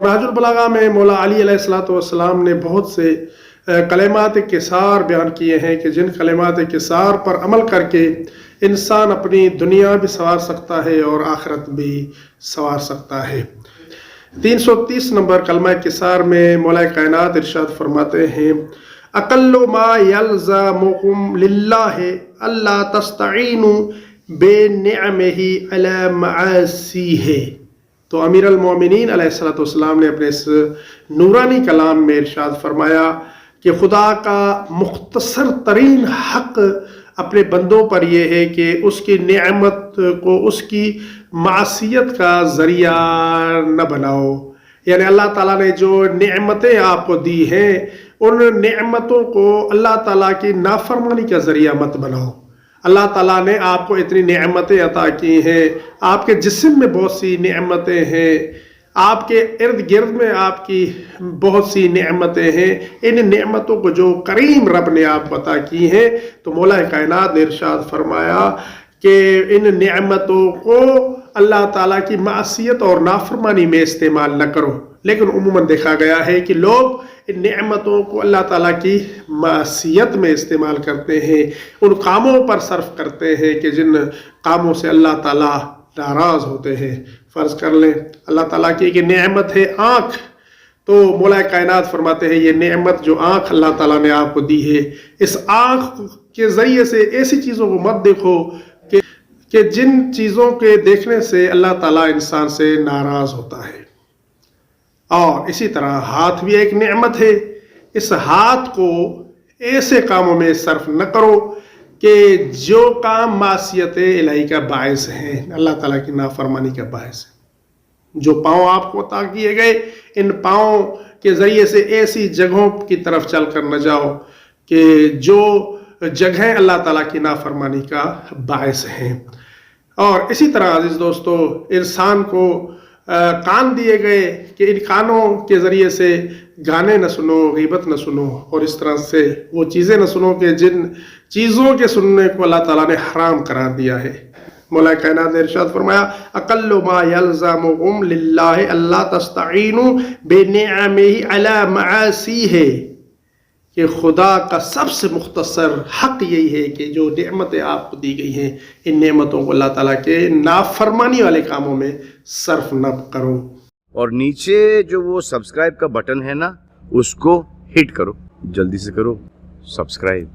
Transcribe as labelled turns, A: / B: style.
A: نہج البلاغہ میں مولا علی علیہ السلام نے بہت سے کلمات قصار بیان کیے ہیں کہ جن کلمات قصار پر عمل کر کے انسان اپنی دنیا بھی سنوار سکتا ہے اور آخرت بھی سنوار سکتا ہے۔ 330 نمبر کلمہ قصار میں مولا کائنات ارشاد فرماتے ہیں اقل ما یلزمکم للہ اللہ تستعینوا بنعمہ علی معاصیہ۔ تو امیر المومنین علیہ السلام نے اپنے اس نورانی کلام میں ارشاد فرمایا کہ خدا کا مختصر ترین حق اپنے بندوں پر یہ ہے کہ اس کی نعمت کو اس کی معصیت کا ذریعہ نہ بناؤ۔ یعنی اللہ تعالیٰ نے جو نعمتیں آپ کو دی ہیں ان نعمتوں کو اللہ تعالیٰ کی نافرمانی کا ذریعہ مت بناؤ۔ اللہ تعالیٰ نے آپ کو اتنی نعمتیں عطا کی ہیں، آپ کے جسم میں بہت سی نعمتیں ہیں، آپ کے ارد گرد میں آپ کی بہت سی نعمتیں ہیں۔ ان نعمتوں کو جو کریم رب نے آپ کو عطا کی ہیں تو مولا کائنات نے ارشاد فرمایا کہ ان نعمتوں کو اللہ تعالیٰ کی معصیت اور نافرمانی میں استعمال نہ کرو۔ لیکن عموماً دیکھا گیا ہے کہ لوگ ان نعمتوں کو اللہ تعالیٰ کی معصیت میں استعمال کرتے ہیں، ان کاموں پر صرف کرتے ہیں کہ جن کاموں سے اللہ تعالیٰ ناراض ہوتے ہیں۔ فرض کر لیں اللہ تعالیٰ کی ایک نعمت ہے آنکھ، تو مولا کائنات فرماتے ہیں یہ نعمت جو آنکھ اللہ تعالیٰ نے آپ کو دی ہے، اس آنکھ کے ذریعے سے ایسی چیزوں کو مت دیکھو کہ جن چیزوں کے دیکھنے سے اللہ تعالیٰ انسان سے ناراض ہوتا ہے۔ اور اسی طرح ہاتھ بھی ایک نعمت ہے، اس ہاتھ کو ایسے کاموں میں صرف نہ کرو کہ جو کام معصیت الہی کا باعث ہیں، اللہ تعالیٰ کی نافرمانی کا باعث ہے۔ جو پاؤں آپ کو عطا کیے گئے ان پاؤں کے ذریعے سے ایسی جگہوں کی طرف چل کر نہ جاؤ کہ جو جگہیں اللہ تعالیٰ کی نافرمانی کا باعث ہیں۔ اور اسی طرح عزیز دوستو انسان کو کان دیے گئے کہ ان کانوں کے ذریعے سے گانے نہ سنو، غیبت نہ سنو، اور اس طرح سے وہ چیزیں نہ سنو کہ جن چیزوں کے سننے کو اللہ تعالیٰ نے حرام قرار دیا ہے۔ مولا کائنات نے ارشاد فرمایا اقل ما یلزمکم للہ اللہ تستعینوا بنعمہ علی معاصیہ، کہ خدا کا سب سے مختصر حق یہی ہے کہ جو نعمتیں آپ کو دی گئی ہیں ان نعمتوں کو اللہ تعالیٰ کے نافرمانی والے کاموں میں صرف نہ کرو۔
B: اور نیچے جو وہ سبسکرائب کا بٹن ہے نا، اس کو ہٹ کرو، جلدی سے کرو سبسکرائب۔